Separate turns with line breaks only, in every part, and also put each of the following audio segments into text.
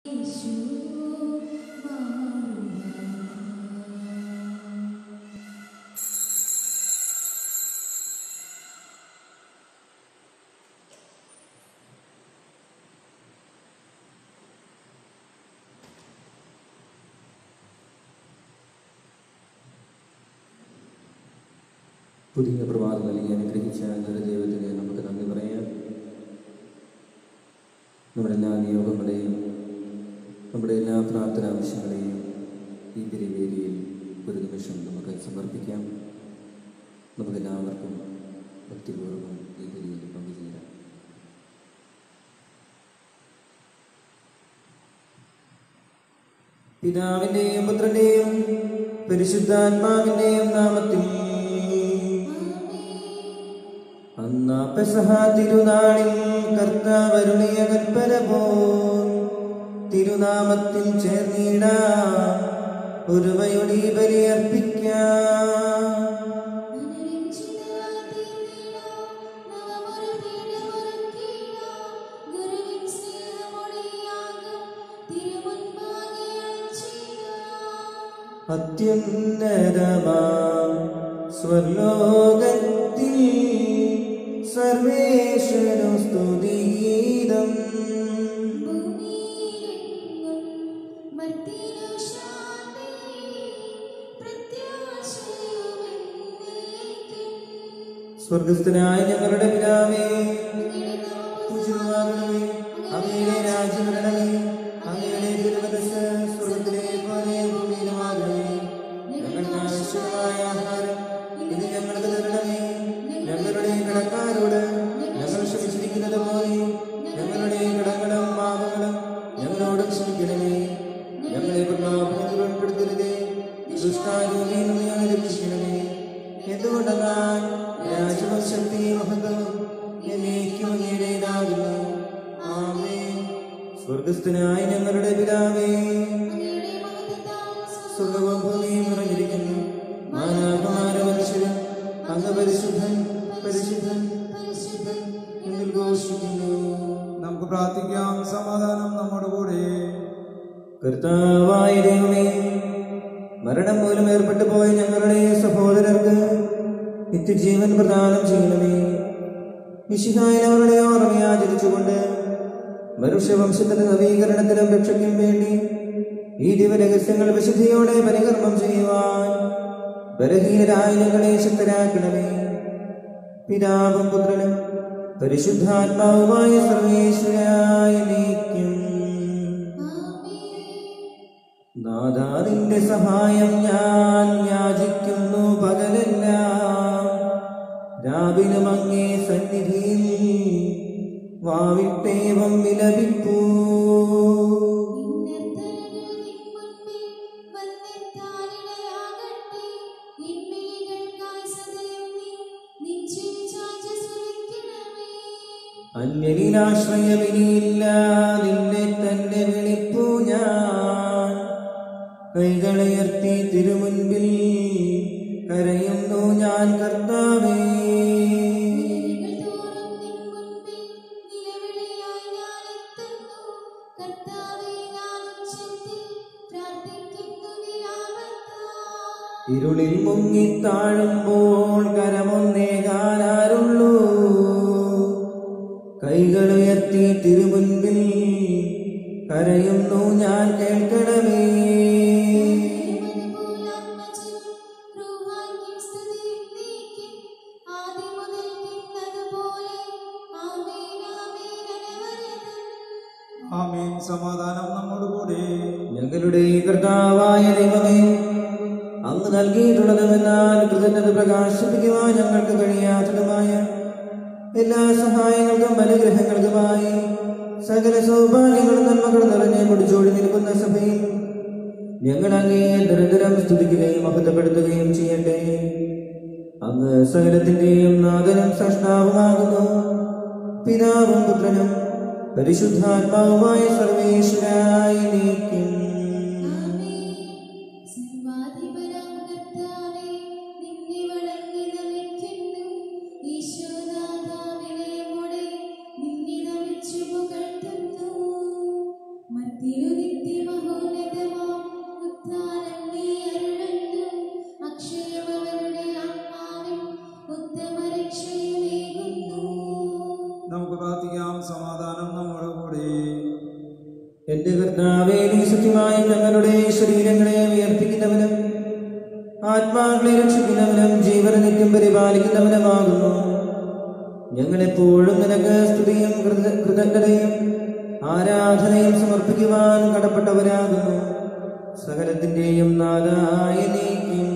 പുതിയ പ്രഭാതം നൽകി അനുഗ്രഹിച്ച നല്ല ദൈവത്തിന് നമുക്ക് നന്ദി പറയാം. നമ്മുടെ എല്ലാ നിയോഗങ്ങളെയും നമ്മുടെ എല്ലാ പ്രാർത്ഥനാവശ്യങ്ങളെയും ഈ ബലിവേദിയിൽ ഒരു നിമിഷം നമുക്ക് സമർപ്പിക്കാം. നമുക്കെല്ലാവർക്കും ഭക്തിപൂർവ്വം ഈ ബലിയിൽ പങ്കുചേരാം. പിതാവിൻ്റെയും പുത്രൻ്റെയും പരിശുദ്ധാത്മാവിൻ്റെയും നാമത്തിൽ അന്നാ പെസഹ തിരുനാളിൽ കർത്താവ് അരുളിയ കൽപ്പന പോൽ തിരുനാമത്തിൽ ചേർന്നിടാം, ഒരുവയുടെ ബലിയർപ്പിക്കാം. അത്യുന്നതമാം സ്വർലോകത്തിൽ സർവേശ്വരോ സ്തുതിഗീതം. സ്വർഗസ്ഥനായ ഞങ്ങളുടെ പിതാവേ, പൂജിതമാകണമേ, അങ്ങയുടെ രാജ്യം വരണമേ, അങ്ങയുടെ തിരുമനസ്സ് സ്വർഗത്തിലെ പോലെ ഭൂമിയിലുമാകണമേ. ഞങ്ങൾക്ക് ആവശ്യമായ ആഹാരം ഇത് ഞങ്ങൾക്ക് തരണമേ. ഞങ്ങളുടെ കടക്കാരോട് ഞങ്ങൾ ക്ഷമിച്ചിരിക്കുന്നത് പോലെ ഞങ്ങളുടെ കടങ്ങളും പാപങ്ങളും ഞങ്ങളോടും ക്ഷമിക്കണമേ. ഞങ്ങളെ പ്രലോഭനത്തിൽ ഉൾപ്പെടുത്തരുതേ, ദുഷ്ടാരൂപിയിൽ നിന്ന് ഞങ്ങളെ രക്ഷിക്കണമേ. എന്തുകൊണ്ടെന്നാൽ രാജ്യവും ശക്തിയും മഹത്വവും എന്നേക്കും അങ്ങയുടേതാകുന്നു. ആമേൻ. സ്വർഗസ്ഥനായ ഞങ്ങളുടെ പിതാവേ, സ്വർഗവും ഭൂമിയും നിറഞ്ഞിരിക്കുന്നു. മാലാഖമാരും മനുഷ്യരും അങ്ങ് പരിശുദ്ധൻ പരിശുദ്ധൻ പരിശുദ്ധൻ എന്ന് ഘോഷിക്കുന്നു.
നമുക്ക് പ്രാർത്ഥിക്കാം. സമാധാനം നമ്മുടെ കൂടെ.
കർത്താവായ ദൈവമേ, മരണം മൂലം ഏർപ്പെട്ടു പോയ ഞങ്ങളുടെ സഹോദരർക്ക് നിത്യജീവൻ പ്രദാനം ചെയ്യണമേ. മിശിഹായിൽ അവരുടെ ഓർമ്മ ആചരിച്ചുകൊണ്ട് മനുഷ്യവംശത്തിന്റെ നവീകരണത്തിനും രക്ഷയ്ക്കും വേണ്ടി ഈ ദിവരഹസ്യങ്ങൾ വിശുദ്ധിയോടെ പരികർമ്മം ചെയ്യുവാൻ ബലഹീനരായ ഞങ്ങളെ ശക്തരാക്കണമേ. പിതാവും പുത്രനും പരിശുദ്ധാത്മാവുമായ സർവേശ്വരായ നീക്കും. നാഥാ, നിന്റെ സഹായം ഞാൻ യാചിക്കുന്നു പകലെല്ലാം. രാവിലും അങ്ങേ സന്നിധിയിൽ വാവിട്ടേവം വിലപിപ്പൂ. അന്യനിലാശ്രയമിനിയില്ല, നിന്നെ തന്നെ വിളിപ്പൂ ഞാൻ. കൈകളുയർത്തി തിരുമുൻപിൽ കരയുന്നു ഞാൻ കർത്താവേ. ഇരുളിൽ മുങ്ങിത്താഴുമ്പോൾ കരമൊന്നേകാനാരുള്ളൂ. കൈകളുയർത്തി തിരുമുൻപിൽ കരയുന്നു ഞാൻ കേൾക്കണമേ.
ആമേൻ. സമാധാനം നമ്മുടെ കൂടെ.
ഞങ്ങളുടെ കർത്താവായ ദൈവമേ, അങ്ങ് നൽകിയിട്ടുള്ളതുമെന്നാൽ കൃതജ്ഞത പ്രകാശിപ്പിക്കുവാൻ ഞങ്ങൾക്ക് കഴിയാത്തതുമായ എല്ലാ സഹായങ്ങൾക്കും അനുഗ്രഹങ്ങൾക്കുമായി സകല സൗഭാഗ്യങ്ങളും നന്മകളും നിറഞ്ഞ് മുടിച്ചോടി നിൽക്കുന്ന സഭയിൽ ഞങ്ങൾ അങ്ങേ നിരന്തരം സ്തുതിക്കുകയും മഹത്വപ്പെടുത്തുകയും ചെയ്യട്ടെ. അങ്ങ് സകലത്തിന്റെയും നാഥനും സൃഷ്ടാവുമാകുന്നു. പിതാവും പുത്രനും പരിശുദ്ധാത്മാവുമായ സർവേശ്വരായ നീക്കും.
Thank you.
നമുക്ക് പ്രാർത്ഥിക്കാം. സമാധാനം നമ്മുടെ കൂടെ.
എന്റെ കർത്താവേ, നീ സത്യമായും ഞങ്ങളുടെ ശരീരങ്ങളെ ഉയർപ്പിക്കുന്നവനും ആത്മാക്കളെ രക്ഷിക്കുന്നവനും ജീവനെ നിത്യം പരിപാലിക്കുന്നവനുമാകുന്നു. ഞങ്ങളെപ്പോഴും നിനക്ക് സ്തുതിയും കൃതജ്ഞതയും ആരാധനയും സമർപ്പിക്കുവാൻ കടപ്പെട്ടവരാകുന്നു. സകലത്തിന്റെയും നാഥായ നീക്കും.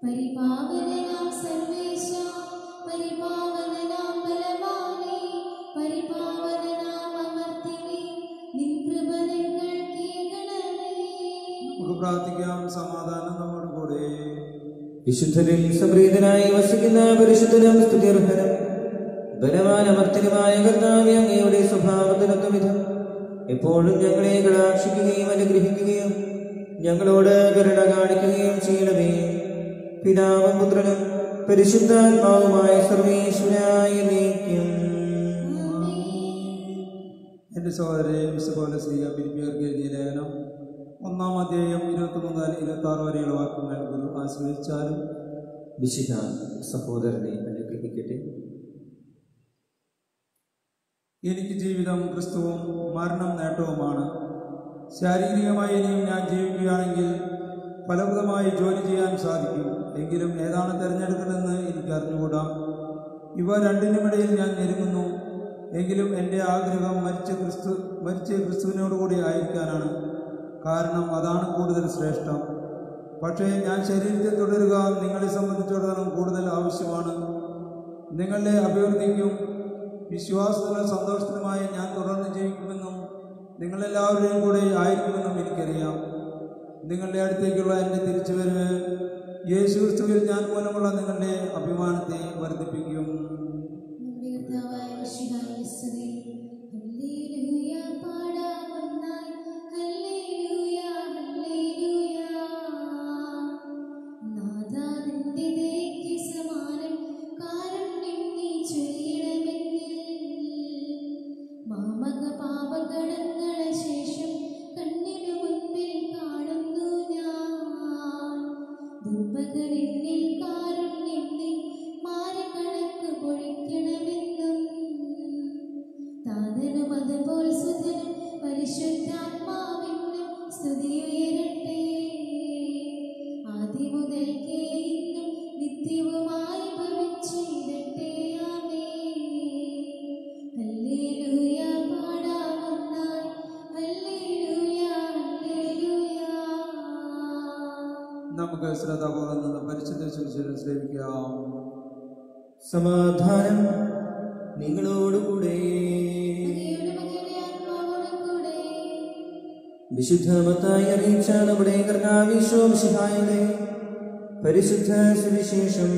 പരിപാവനനാം സർവേശ, പരിപാവനനാം ബലവാനേ, പരിപാവനനാം അമർത്തിനേ, നിൻ കൃപ ഞങ്ങൾക്ക് കേൾക്കണമേ.
നമുക്ക് പ്രാർത്ഥിക്കാം. സമാധാനം നമ്മുടെ കൂടെ.
വിശുദ്ധരിൽ സംപ്രീതനായി വസിക്കുന്ന പരിശുദ്ധനും സ്തുത്യർഹനും ബലവാനമർത്തനുമായ കർത്താവേ, അങ്ങയുടെ സ്വഭാവത്തിനൊത്ത വിധം എപ്പോഴും ഞങ്ങളെ കടാക്ഷിക്കുകയും അനുഗ്രഹിക്കുകയും ഞങ്ങളോട് കരുണ കാണിക്കുകയും ചെയ്യണമേ. പിതാവും പുത്രനും പരിശുദ്ധാത്മാവുമായ സർവേശ്വരായ നീക്കും.
എൻ്റെ സഹോദരൻ വിശുദ്ധ ഫിലിപ്പിയർക്ക് എഴുതിയ ലേഖനം 1-ാം അധ്യായം 21 മുതൽ 26 വരെയുള്ള വാക്യങ്ങൾ ഗുരു ആശ്രയിച്ചാലും
വിശുദ്ധ സഹോദരനെ അനുഗ്രഹിക്കട്ടെ.
എനിക്ക് ജീവിതം ക്രിസ്തുവും മരണം നേട്ടവുമാണ്. ശാരീരികമായി ഇനിയും ഞാൻ ജീവിക്കുകയാണെങ്കിൽ ഫലപ്രദമായി ജോലി ചെയ്യാൻ സാധിക്കും. എങ്കിലും ഏതാണ് തിരഞ്ഞെടുക്കണമെന്ന് എനിക്ക് അറിഞ്ഞുകൂടാ. ഇവ രണ്ടിനുമിടയിൽ ഞാൻ ഞെരുങ്ങുന്നു. എങ്കിലും എൻ്റെ ആഗ്രഹം മരിച്ച ക്രിസ്തുവിനോടുകൂടി ആയിരിക്കാനാണ്. കാരണം അതാണ് കൂടുതൽ ശ്രേഷ്ഠം. പക്ഷേ ഞാൻ ശരീരത്തെ തുടരുക നിങ്ങളെ സംബന്ധിച്ചിടത്തോളം കൂടുതൽ ആവശ്യമാണ്. നിങ്ങളുടെ അഭിവൃദ്ധിക്കും വിശ്വാസത്തിലുള്ള സന്തോഷത്തിനുമായി ഞാൻ തുടർന്ന് ജീവിക്കുമെന്നും നിങ്ങളെല്ലാവരുടെയും കൂടെ ആയിരിക്കുമെന്നും എനിക്കറിയാം. നിങ്ങളുടെ അടുത്തേക്കുള്ള എൻ്റെ തിരിച്ചുവരവ് യേശു ക്രിസ്തുവിൽ ഞാൻ മൂലമുള്ള നിങ്ങളുടെ അഭിമാനത്തെ വർദ്ധിപ്പിക്കും. നമുക്ക് ശ്രദ്ധാപൂർവ്വം നിന്ന് പരിശുദ്ധ സുവിശേഷം ശ്രവിക്കാം.
സമാധാനം നിങ്ങളോടുകൂടെ. വിശുദ്ധ മത്തായി അറിയിച്ച നമ്മുടെ കർത്താവീശോ മിശിഹായുടെ പരിശുദ്ധ സുവിശേഷം.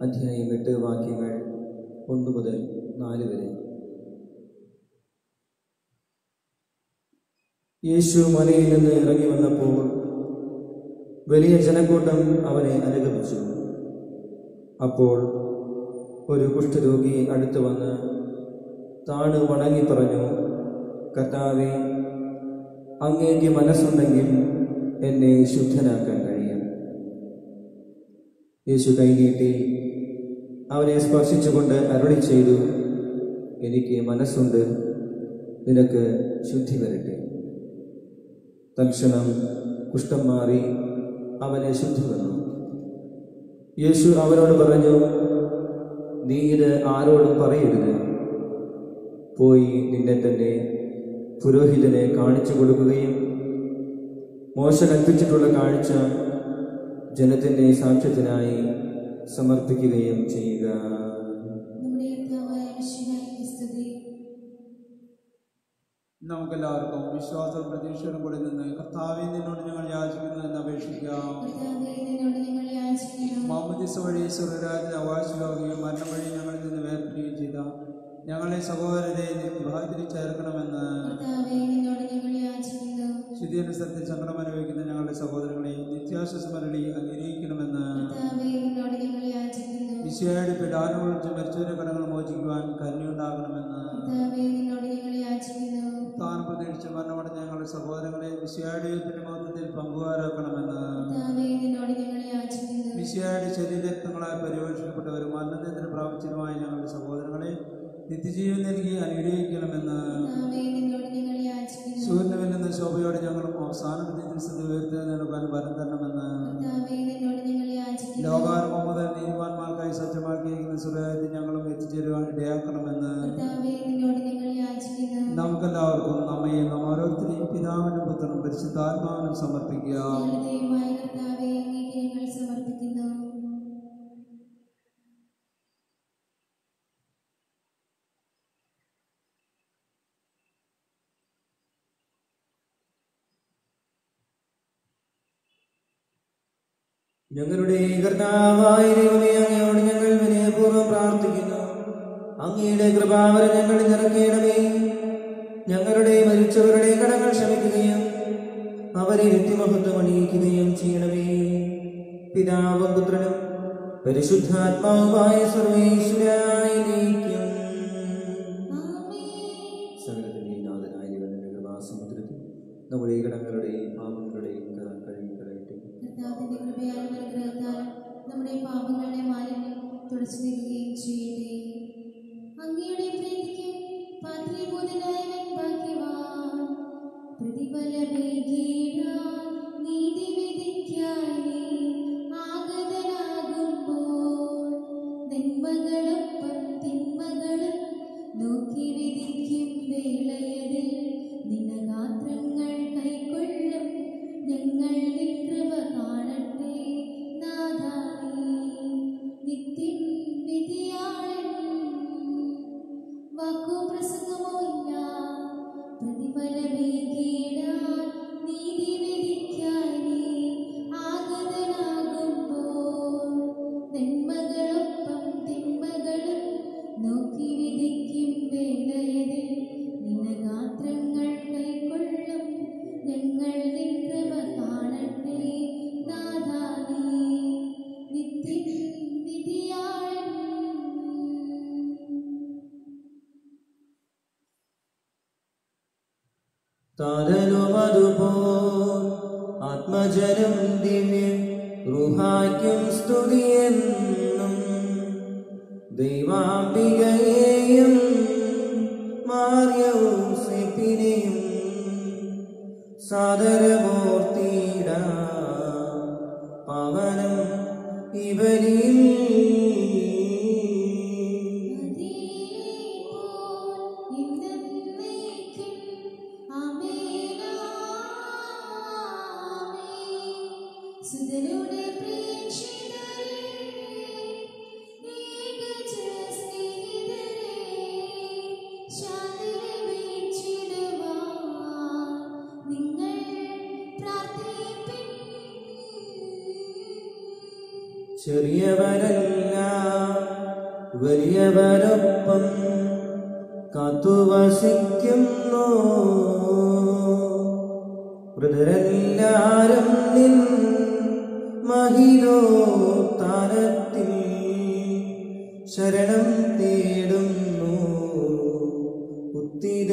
അധ്യായം 8 വാക്യങ്ങൾ 1 മുതൽ 4 വരെ. യേശു മലയിൽ നിന്ന് ഇറങ്ങി വന്നപ്പോൾ വലിയ ജനക്കൂട്ടം അവനെ അനുഗമിച്ചു. അപ്പോൾ ഒരു കുഷ്ഠരോഗി അടുത്തു വന്ന് താണു വണങ്ങി പറഞ്ഞു, കർത്താവേ, അങ്ങേക്ക് മനസ്സുണ്ടെങ്കിൽ എന്നെ ശുദ്ധനാക്കാൻ കഴിയും. യേശു കൈനീട്ടി അവനെ സ്പർശിച്ചുകൊണ്ട് അരുളി ചെയ്തു, എനിക്ക് മനസ്സുണ്ട്, നിനക്ക് ശുദ്ധി വരട്ടെ. തൽക്ഷണം കുഷ്ഠം മാറി അവനെ ശുദ്ധി വന്നു. യേശു അവനോട് പറഞ്ഞു, നീ ഇത് ആരോടും പറയരുത്. പോയി നിന്നെ തന്നെ പുരോഹിതനെ കാണിച്ചു കൊടുക്കുകയും മോശ കൽപ്പിച്ചിട്ടുള്ള കാഴ്ച ജനത്തിൻ്റെ സാക്ഷ്യത്തിനായി സമർപ്പിക്കുകയും ചെയ്യുക.
നമുക്കെല്ലാവർക്കും വിശ്വാസവും പ്രതീക്ഷയോടും കൂടി നിന്ന് കർത്താവേ, നിന്നോട് ഞങ്ങൾ യാചിക്കുന്നു എന്ന് അപേക്ഷിക്കാം. മാമോദീസ വഴി സ്വർഗ്ഗരാജ്യത്തിന് അവകാശിയാവുകയും മരണം വഴി ഞങ്ങളിൽ നിന്ന് വേർപിരിയുകയും ചെയ്ത ഞങ്ങളെ സഹോദരരെ വിഭാഗത്തിൽ ചേർക്കണമെന്ന് ശുദ്ധീകരണത്തിൽ സങ്കടം അനുഭവിക്കുന്ന ഞങ്ങളുടെ സഹോദരങ്ങളെ നിത്യാശ്വസമരളി അനുഗ്രഹിക്കണമെന്ന് വിശയുടെ പിടാനം ഒഴിച്ച് മരിച്ചവരെ കടങ്ങൾ മോചിക്കുവാൻ കരുണയുണ്ടാകണമെന്ന് താൻ പ്രതീക്ഷിച്ച് മരണമടഞ്ഞ ഞങ്ങളുടെ സഹോദരങ്ങളെ വിശയുടെ മഹത്വത്തിൽ പങ്കുകാരാക്കണമെന്ന് വിശയുടെ ശരീരരക്തങ്ങളാൽ പരിപോഷിക്കപ്പെട്ടവരും മരണത്തിന് പ്രാപിച്ചതുമായ ഞങ്ങളുടെ സഹോദരങ്ങളെ നിത്യജീവൻ നൽകി അനുഗ്രഹിക്കണമെന്ന് സൂര്യനിൽ നിന്ന് ശോഭയോടെ ഞങ്ങളും അവസാന ദിവസത്തിൽ ഉയർത്തുന്നതിന് വരം തരണമെന്ന് ലോകാരംഭം മുതൽ നീതിമാന്മാർക്കായി സജ്ജമാക്കിയിരിക്കുന്ന സുരത്തിൽ ഞങ്ങളും എത്തിച്ചേരുവാൻ ഇടയാക്കണമെന്ന് നമുക്കെല്ലാവർക്കും നമ്മയും നാം ഓരോരുത്തരെയും പിതാവിനും പുത്രനും പരിശുദ്ധാത്മാവിനും സമർപ്പിക്കുക.
ഞങ്ങളുടെ കർത്താവായ ദൈവമേ, അങ്ങയോട് ഞങ്ങൾ വിനയപൂർവ്വം പ്രാർത്ഥിക്കുന്നു. അങ്ങയുടെ കൃപാവരം ഞങ്ങളിൽ നിറയ്ക്കണമേ. ഞങ്ങളുടെ മരിച്ചവരുടെ കടങ്ങൾ ക്ഷമിക്കുകയും അവരെ നിത്യമഹത്വം അണിയിക്കുകയും ചെയ്യണമേ. പിതാവും പുത്രനും പരിശുദ്ധാത്മാവുമായ സർവേശ്വരായിരിക്കും. സകലത്തിന്റെ നാഥനായ ദൈവത്തിന്റെ കൃപാസമുദ്രത്തിൽ നമ്മുടെ കടങ്ങളുടെയും പാപങ്ങളുടെയും കരം കഴുകിക്കളയട്ടെ.
നമ്മുടെ പാപങ്ങളുടെ മാലിന്യം തുടച്ചു നീക്കുകയും ചെയ്യട്ടെ. അങ്ങയുടെ പ്രീതിക്കും പാത്രീഭൂതനായവൻ ഭാഗ്യവാൻ. പ്രതിഫലമേകിടാൻ നീതിവിധിക്കായി ആഗതനാകുമ്പോൾ നന്മകളൊപ്പം തിന്മകളും നോക്കി വിധിക്കും വേളയതിൽ നിനഗാത്രങ്ങൾ കൈക്കൊള്ളും ഞങ്ങൾ നിൻ കൃപ കാണട്ടെ. നിത്യം വിധിയാളൻ വാക്കോ പ്രസംഗമോ ഇല്ല. പ്രതിഫലമേകിടാൻ നീതി വിധിക്കായി ആഗതനാകുമ്പോൾ നന്മകളൊപ്പം തിന്മകളും നോക്കി വിധിക്കും വേളയതിൽ നിനഗാത്രങ്ങൾ കൈക്കൊള്ളും ഞങ്ങൾ നിൻ കൃപ കാണട്ടെ. നിത്യം വിധിയാളൻ.
താതനുമതുപോൽ ആത്മജനം ദിവ്യ റുഹായ്ക്കും സ്തുതിയെന്നും ദൈവാംബികയെയും മാർയൗസേപ്പിനെയും സാദരമൂർത്തിയിടാ പവനം ഇവരിൽ ചെറിയവരല്ല വലിയവരൊപ്പം കാത്തുവസിക്കുന്നു. വൃതരെല്ലാരും നിൻ മഹിരോത്താരത്തിൽ ശരണം തേടുന്നു. ഉത്തിര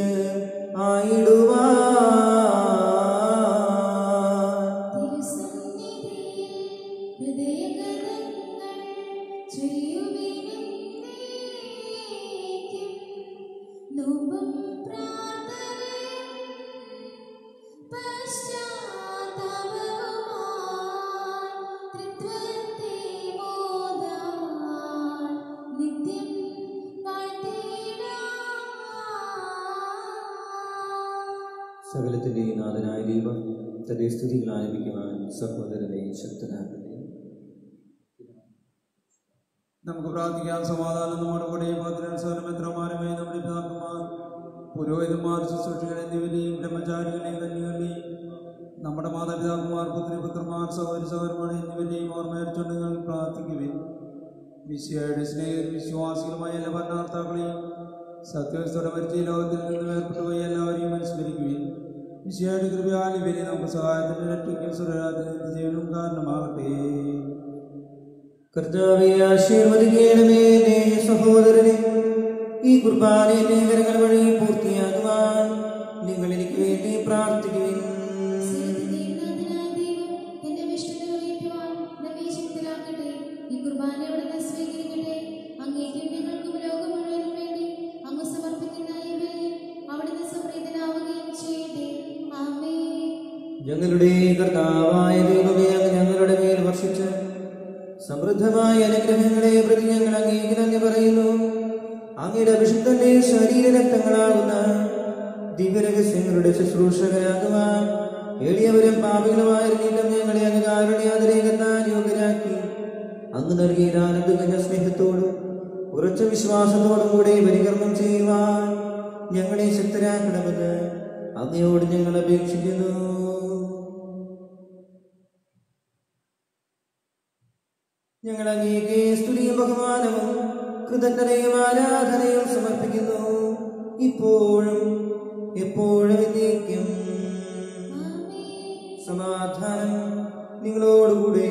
ആയിടുവാ സകലത്തിന്റെ നാഥനായ ദൈവം തന്റെ സ്തുതികൾ ആലപിക്കുവാൻ സഹോദരനെ ശക്തനാകട്ടെ.
നമുക്ക് പ്രാർത്ഥിക്കാം. സമാധാനം നമ്മുടെ കൂടെ ഭദ്രന്മാരുമായി നമ്മുടെ പിതാക്കന്മാർ, പുരോഹിതന്മാർ, ശുശ്രൂഷകർ എന്നിവരെയും ബ്രഹ്മചാരികളെയും കന്യകളെയും നമ്മുടെ മാതാപിതാക്കന്മാർ, പുത്രിപുത്രന്മാർ, സഹോദരന്മാർ എന്നിവരെയും ഓർമ്മയർച്ചുകൊണ്ട് നിങ്ങൾ പ്രാർത്ഥിക്കുവിൻ. മിശിഹായുടെ സ്നേഹിതരും വിശ്വാസികളുമായ എല്ലാ ഭരണകർത്താക്കളെയും സത്യവസ്ഥയോടെ മരിച്ച ഈ ലോകത്തിൽ നിന്ന് വേർപെട്ടുപോയി എല്ലാവരെയും അനുസ്മരിക്കുവിൻ. ഈശോയുടെ കൃപയാൽ ഇവരെ നമുക്ക് സഹായത്തിന്റെ രക്ഷയ്ക്കും സുരരാജ്യത്തിന്റെ ജീവനും കാരണമാകട്ടെ.
കർത്താവേ, ആശീർവദിക്കണമേ എന്റെ സഹോദരനെ. ഈ കുർബാനയെ കരങ്ങൾ വഴി പൂർത്തിയാകുവാൻ നിങ്ങൾ എനിക്ക് വേണ്ടി പ്രാർത്ഥിക്കുവിൻ.
ഈ കുർബാന അവിടുന്ന് സ്വീകരിക്കട്ടെ. അങ്ങേക്കും ഞങ്ങൾക്കും ലോകം മുഴുവനും വേണ്ടി അങ്ങ് സമർപ്പിക്കുന്ന ഈ ബലി അവിടുന്ന് സംപ്രീതനാവുകയും ചെയ്യട്ടെ. ആമേൻ.
ഞങ്ങളുടെ കർത്താവായ ദൈവമേ, അങ്ങ് ഞങ്ങളുടെ മേൽ വർഷിച്ച സമൃദ്ധമായ അനുഗ്രഹങ്ങളെ പ്രതി ഞങ്ങൾ അങ്ങേക്ക് നന്ദി പറയുന്നു. അങ്ങയുടെ അഭിഷിക്തന്റെ ശരീരരക്തങ്ങളാകുന്ന ദിവ്യരഹസ്യങ്ങളുടെ ശുശ്രൂഷകരാകുവാൻ എളിയവരും പാപികളുമായിരുന്നിട്ടും ഞങ്ങളെ അങ്ങ് കാരുണ്യാതിരേകത്താൽ യോഗ്യരാക്കി അങ്ങ് നൽകിയ ആനന്ദകഞ്ഞ സ്നേഹത്തോടും ഉറച്ച വിശ്വാസത്തോടും കൂടെ പരികർമ്മം ചെയ്യുവാൻ ഞങ്ങളെ ശക്തരാക്കണമെന്ന് അങ്ങയോട് ഞങ്ങൾ അപേക്ഷിക്കുന്നു. ഞങ്ങൾ അങ്ങേക്ക് സ്തുതിയും ബഹുമാനവും കൃതജ്ഞതയും ആരാധനയും സമർപ്പിക്കുന്നു, ഇപ്പോഴും എപ്പോഴും എന്നേക്കും. സമാധാനം നിങ്ങളോടുകൂടെ.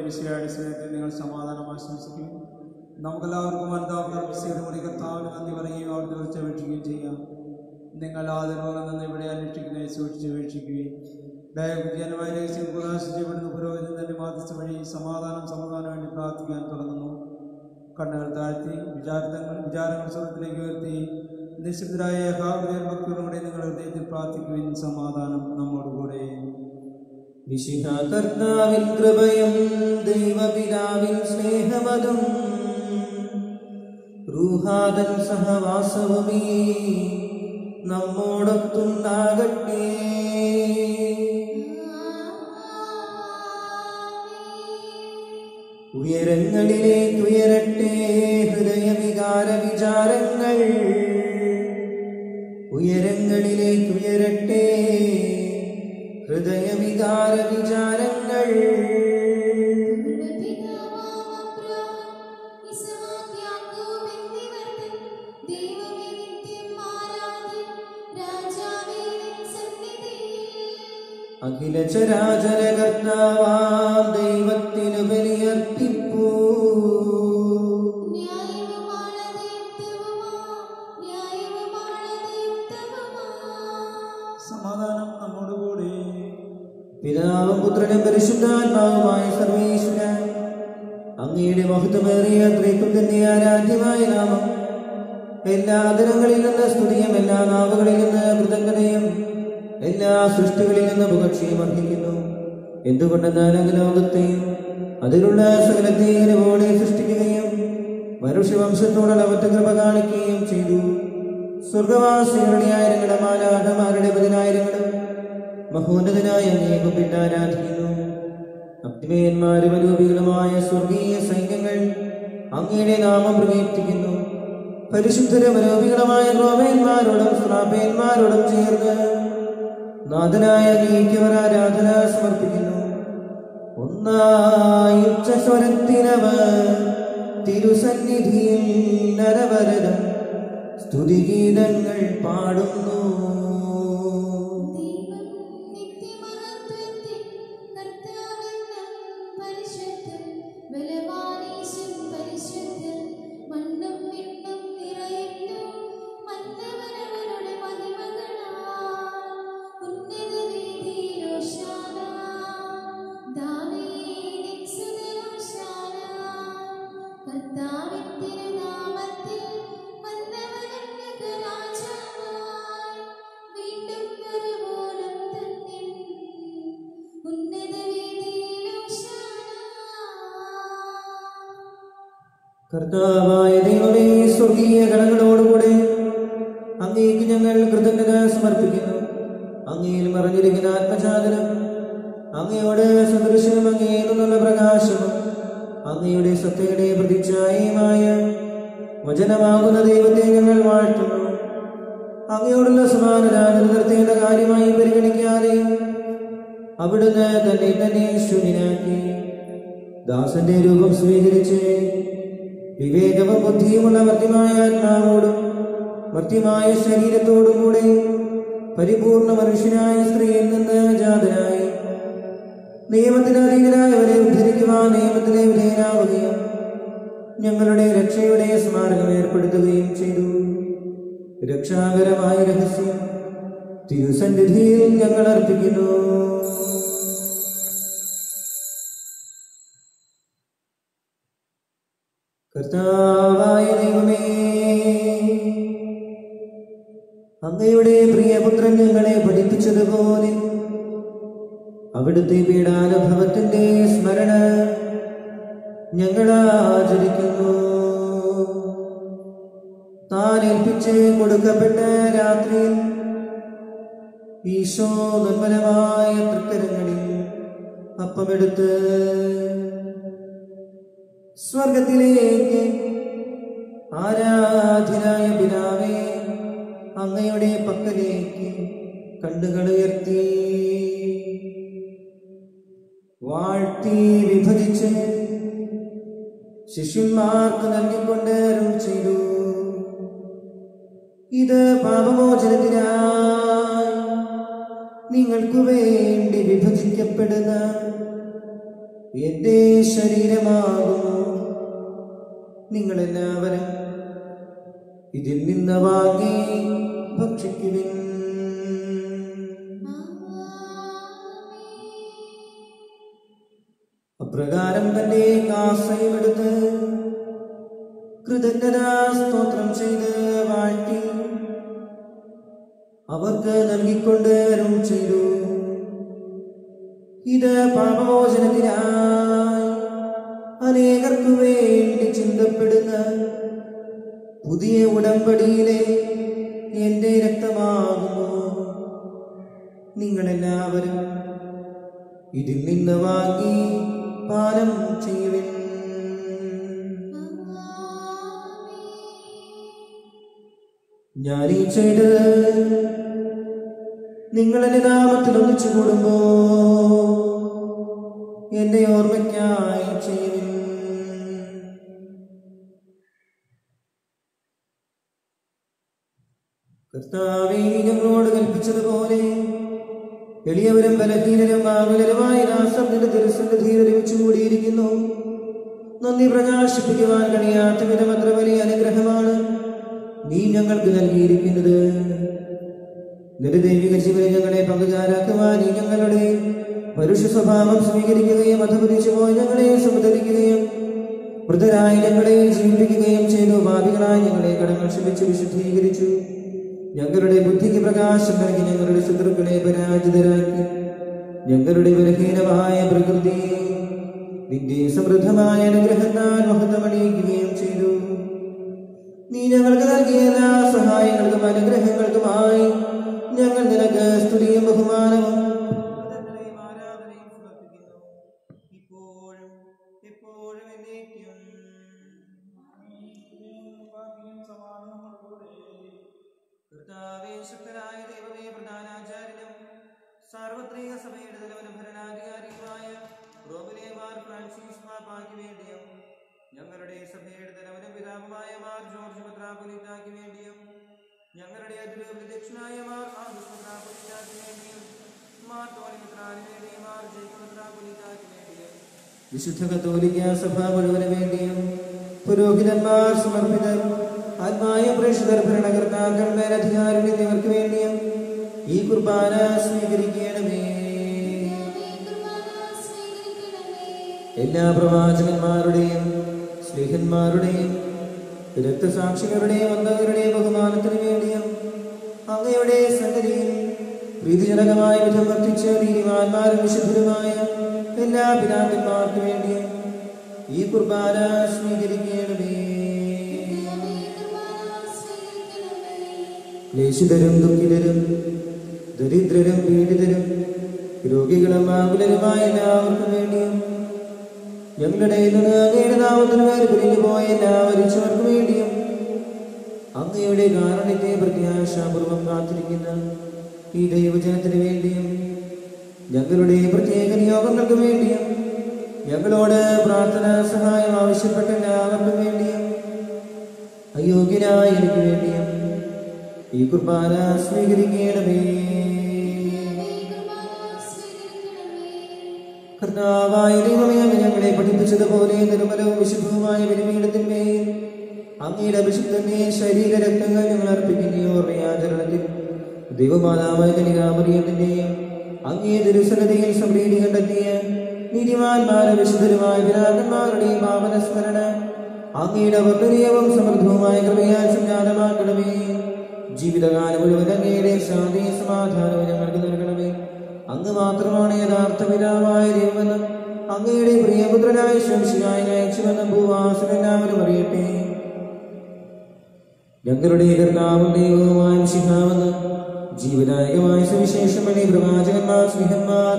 മിശിഹായുടെ സ്നേഹത്തിൽ നിങ്ങൾ സമാധാനം ആശംസിക്കും. നമുക്കെല്ലാവർക്കും കർത്താവിന് നന്ദി പറയുകയും അവിടുത്തെ വിളിച്ച് അപേക്ഷിക്കുകയും ചെയ്യാം. നിങ്ങൾ ആദരവോടെ നിന്ന് ഇവിടെ അന്വേഷിക്കുന്നതിനെ സൂക്ഷിച്ച് വീക്ഷിക്കുകയും ദയവിജ്ഞാനമായ രഹസ്യം പ്രകാശിച്ചപ്പെടുന്ന പുരോഹിതൻ തന്നെ മാധ്യസ്ഥ വഴി സമാധാനം വേണ്ടി പ്രാർത്ഥിക്കാൻ തുടങ്ങുന്നു. കണ്ണുകൾ താഴ്ത്തി വിചാരങ്ങൾ സ്വർഗത്തിലേക്ക് ഉയർത്തി നിശബ്ദരായ ഭക്തിയോടുകൂടെ നിങ്ങൾ ഹൃദയത്തിൽ പ്രാർത്ഥിക്കുവിൻ. സമാധാനം നമ്മോടുകൂടെ.
വിശുദ്ധ കർത്താവിൻ കൃപയും ദൈവപിതാവിൻ സ്നേഹമതും റൂഹാദൻ സഹവാസവുമേ നമ്മോടൊത്തുണ്ടാകട്ടെ. ഉയരങ്ങളിലേക്ക് ഉയരട്ടെ ഹൃദയവികാര വിചാരങ്ങൾ, ഉയരങ്ങളിലേക്ക് ഉയരട്ടെ ഹൃദയവികാര വിചാരങ്ങൾ. അഖില ചരാചര കർത്താവാം ദൈവത്തിനു ബലിയർപ്പിപ്പൂ.
സമാധാനം നമ്മോടുകൂടി.
പിതാവും പുത്രനും പരിശുദ്ധാത്മാവുമായ സർവേശ്വരൻ, അങ്ങയുടെ മഹത്വമേറിയ ത്രേക്കും തന്നെ ആരാധ്യമായ നാമം എല്ലാ ആദരങ്ങളിൽ നിന്ന് സ്തുതിയും എല്ലാ നാവുകളിൽ നിന്ന് കൃതജ്ഞതയും എല്ലാ സൃഷ്ടികളിൽ നിന്ന് പുകഴ്ചയും അർഹിക്കുന്നു. എന്തുകൊണ്ടെന്നാൽ അങ്ങ് ലോകത്തെയും അതിലുള്ള സകലത്തെയും പോലെ സൃഷ്ടിക്കുകയും മനുഷ്യവംശത്തോടുള്ള ഒറ്റ കൃപ കാണിക്കുകയും ചെയ്തു. സ്വർഗവാസികളുടെ ആയിരങ്ങളും മാലാഖമാരുടെ പതിനായിരങ്ങളും മഹോന്നതനായ അങ്ങയെ കുമ്പിട്ട് ആരാധിക്കുന്നു. അഗ്നിമയന്മാരും അരൂപികളുമായ സ്വർഗീയ സൈന്യങ്ങൾ അങ്ങയുടെ നാമം പ്രകീർത്തിക്കുന്നു. പരിശുദ്ധരും അരൂപികളുമായ ക്രോമേന്മാരോടും ശ്രാപേന്മാരോടും ചേർന്ന് നാഥനായ അങ്ങേക്ക് അവർ ആരാധന സമർപ്പിക്കുന്നു. ഒന്നായി ഉച്ചസ്വരത്തിനവർ തിരുസന്നിധിയിൽ നരവരതം സ്തുതിഗീതങ്ങൾ പാടുന്നു. കർത്താവായ ദൈവമേ, സ്വർഗീയ ഗണങ്ങളോടുകൂടെ അങ്ങേക്ക് ഞങ്ങൾ കൃതജ്ഞത സമർപ്പിക്കുന്നു. അങ്ങയിൽ മറഞ്ഞിരിക്കുന്ന ആത്മചാതനം, അങ്ങയോട് സദൃശനും അങ്ങയിൽ നിന്നുള്ള പ്രകാശവും അങ്ങയുടെ സത്യയുടെ പ്രതിച്ഛായയുമായ വചനമാകുന്ന ദൈവത്തെ ഞങ്ങൾ വാഴ്ത്തുന്നു. അങ്ങയോടുള്ള സമാനത നിലനിർത്തേണ്ട കാര്യമായി പരിഗണിക്കാതെ അവിടുന്ന് തന്നെ ശൂന്യനാക്കി ദാസന്റെ രൂപം സ്വീകരിച്ച് വിവേകവും ബുദ്ധിയുമുള്ള മർത്യമായ ആത്മാവോടും മർത്യമായ ശരീരത്തോടും കൂടെ പരിപൂർണ മനുഷ്യനായ സ്ത്രീയിൽ നിന്ന് ജാതനായി നിയമത്തിന് അധീനരായവരെ ഉദ്ധരിക്കുവാൻ നിയമത്തിലെ വിധേയനാവുകയും ഞങ്ങളുടെ രക്ഷയുടെ സ്മാരകം ഏർപ്പെടുത്തുകയും ചെയ്തു. രക്ഷാകരമായ രഹസ്യം തിരുസന്നിധിയിൽ ഞങ്ങൾ അർപ്പിക്കുന്നു. കർത്താവായ ദൈവമേ, അങ്ങയുടെ പ്രിയപുത്രൻ ഞങ്ങളെ പഠിപ്പിച്ചതുപോലെ അവിടുത്തെ പീഡാനുഭവത്തിന്റെ സ്മരണ ഞങ്ങൾ ആചരിക്കുന്നു. താൻ ഏൽപ്പിച്ച് കൊടുക്കപ്പെട്ട രാത്രിയിൽ ഈശോ നിർമ്മലമായ തൃക്കരങ്ങളിൽ അപ്പമെടുത്ത് സ്വർഗത്തിലേക്ക് ആരാധ്യനായ പിതാവേ, അങ്ങയുടെ പക്കലേക്ക് കണ്ണുകൾ ഉയർത്തി വാഴ്ത്തി വിഭജിച്ച് ശിഷ്യന്മാർക്ക് നൽകിക്കൊണ്ട് അരുൾ ചെയ്തു: ഇത് പാപമോചനത്തിനായി നിങ്ങൾക്കു വേണ്ടി വിഭജിക്കപ്പെടുന്ന എന്റെ ശരീരമാകുന്നു. നിങ്ങളെല്ലാവരും ഇതിൽ നിന്ന് വാങ്ങി ഭക്ഷിക്കുവിൻ. അപ്രകാരം തന്റെ കാസയുമെടുത്ത് കൃതജ്ഞതാ സ്തോത്രം ചെയ്ത് വാഴ്ത്തി അവർക്ക് നൽകിക്കൊണ്ട് അരുൾ ചെയ്തു: ഇത് പാപമോചനത്തിനായി അനേകർക്കു വേണ്ടി ചിന്തപ്പെടുന്ന പുതിയ ഉടമ്പടിയിലെ എന്റെ രക്തമാകുന്നു. നിങ്ങളെല്ലാവരും ഇതിൽ നിന്ന് വാങ്ങി പാനം ചെയ്യുവിൻ. ഞാനീ ചെയ്തത് നിങ്ങളെന്റെ നാമത്തിൽ ഒന്നിച്ചു കൂടുമ്പോ എന്റെ ഓർമ്മയ്ക്കായി ചെയ്യുവിൻ. കർത്താവേ, ഞങ്ങളോട് കൽപ്പിച്ചതുപോലെ എളിയവരും ബലഹീനരും ആകുലരുമായ ദാസർ നിന്റെ തിരുസന്നിധിയിൽ ഒരുമിച്ച് കൂടിയിരിക്കുന്നു. നന്ദി പ്രകാശിപ്പിക്കുവാൻ കഴിയാത്ത വിധം അത്ര വലിയ അനുഗ്രഹമാണ് നീ ഞങ്ങൾക്ക് നൽകിയിരിക്കുന്നത്. നിന്റെ ദൈവിക ജീവനെ ഞങ്ങളെ പങ്കുകാരാക്കുവാൻ നീ ഞങ്ങളുടെ പരുഷ സ്വഭാവം സ്വീകരിക്കുകയും അധപതിച്ചു പോയി ഞങ്ങളെ സമുദ്ധരിക്കുകയും വൃദ്ധരായി ഞങ്ങളെ ജീവിപ്പിക്കുകയും ചെയ്തു. പാപികളായി ഞങ്ങളെ കടങ്ങൾ ക്ഷമിച്ച് വിശുദ്ധീകരിച്ചു. ഞങ്ങളുടെ ബുദ്ധിക്ക് പ്രകാശം നൽകി ഞങ്ങളുടെ ശത്രുക്കളെ പരാജിതരാക്കി. ഞങ്ങളുടെ ബലഹീനമായ പ്രകൃതി നിന്റെ സമൃദ്ധമായ അനുഗ്രഹത്താൽ മഹത്വമണിയിക്കുകയും ചെയ്തു. നീ ഞങ്ങൾക്ക് നൽകിയ എല്ലാ സഹായങ്ങൾക്കും അനുഗ്രഹങ്ങൾക്കുമായി ഞങ്ങൾ നിനക്ക് സ്തുതിയും ബഹുമാനവും ആരാധനയും സമർപ്പിക്കുന്നു, ഇപ്പോഴും എപ്പോഴും എന്നേക്കും. കർത്താവേ, ശക്തനായ ദൈവമേ, പ്രധാനാചാര്യനും സാർവത്രിക സഭയുടെ തലവനും ഭരണാധികാരിയുമായ റോമിലെ മാർ ഫ്രാൻസിസ് പാപ്പായ്ക്ക് വേണ്ടിയും ഞങ്ങളുടെ സഭയുടെ തലവനും പിതാവുമായ മാർ ജോർജ് മെത്രാപ്പൊലീത്തായ്ക്ക് വേണ്ടിയും ഞങ്ങളുടെ അതിരൂപദക്ഷിണായ മാർ ആഗസ്റ്റ് മെത്രാപ്പൊലീത്തായ്ക്ക് വേണ്ടിയും മാർ ടോണി മെത്രാന് വേണ്ടിയും മാർ ജേക്കബ് മെത്രാപ്പൊലീത്തായ്ക്ക് വേണ്ടിയും വിശുദ്ധ കത്തോലിക്ക സഭ മുഴുവന് വേണ്ടിയും പുരോഹിതന്മാർ, സമർപ്പിതർ, ആത്മായ പ്രേക്ഷിതർ, ഭരണകർത്താക്കൾ, മേലധികാരികൾ എന്നിവർക്ക് വേണ്ടിയും ഈ കുർബാന സ്വീകരിക്കണമേ. എല്ലാ പ്രവാചകന്മാരുടെയും സ്നേഹന്മാരുടെയും രക്തസാക്ഷികളുടെയും അന്തകരുടെയും ബഹുമാനത്തിനു വേണ്ടിയും അങ്ങയുടെ സന്നിധിയിൽ പ്രീതിജനകമായ വിധം വർത്തിച്ച നീതിമാന്മാരും വിശുദ്ധരുമായ എല്ലാ പിതാക്കന്മാർക്ക് വേണ്ടിയും ഈ കുർബാന സ്വീകരിക്കണമേ. ക്ലേശിതരും ദുഃഖിതരും ദരിദ്രരും പീഡിതരും രോഗികളും ആകുലരുമായ എല്ലാവർക്കും വേണ്ടിയും ഞങ്ങളുടെ അങ്ങയുടെ നാമത്തിന് മേൽ പിരിഞ്ഞു പോയ എല്ലാ മരിച്ചവർക്ക് വേണ്ടിയും അങ്ങയുടെ കാരുണ്യത്തെ പ്രത്യാശാപൂർവം കാത്തിരിക്കുന്ന ഈ ദൈവജനത്തിന് വേണ്ടിയും ഞങ്ങളുടെ പ്രത്യേക നിയോഗങ്ങൾക്ക് വേണ്ടിയും ഞങ്ങളോട് പ്രാർത്ഥനാ സഹായം ആവശ്യപ്പെട്ട എല്ലാവർക്കും വേണ്ടിയും അയോഗ്യനായ എനിക്ക് വേണ്ടിയും ഈ കുർബാന സ്വീകരിക്കണമേ. കർത്താവായ ദൈവമേ, അങ്ങ് ഞങ്ങളെ പഠിപ്പിച്ചതുപോലെ നിർമ്മലവും വിശുദ്ധവുമായ ബലിപീഠത്തിന്മേൽ അങ്ങയുടെ അഭിഷിക്തന്റെ ശരീരരക്തങ്ങൾ ഞങ്ങൾ അർപ്പിക്കുകയോ ആചരണത്തിൽ ദൈവമാതാവായ കന്യകാമറിയത്തിന്റെയും അങ്ങേ ദുരുസന്നതയിൽ സംപ്രീതി കണ്ടെത്തിയ നീതിമാന്മാരും വിശുദ്ധരുമായ പിതാക്കന്മാരുടെയും പാവനസ്മരണ അങ്ങയുടെ വർദ്ധനീയവും സമൃദ്ധവുമായ കൃപയാൽ സംജാതമാക്കണമേ. ജീവിതകാലം മുഴുവൻ അങ്ങയുടെ ശാന്തിയും സമാധാനവും ഞങ്ങൾക്ക് നൽകണമേ. അങ്ങ് മാത്രമാണ് യഥാർത്ഥ പിതാവായ ദൈവമെന്നും അങ്ങയുടെ പ്രിയപുത്രനായ ശംശിയായി അയച്ചുവെന്നും ഭൂവാസികളെല്ലാവരും അറിയട്ടെ. ഞങ്ങളുടെ കർത്താവും ദൈവവുമായ ശിഹാവെന്ന് ജീവദായകമായ സുവിശേഷം വഴി പ്രവാചകന്മാർ, സ്നേഹന്മാർ,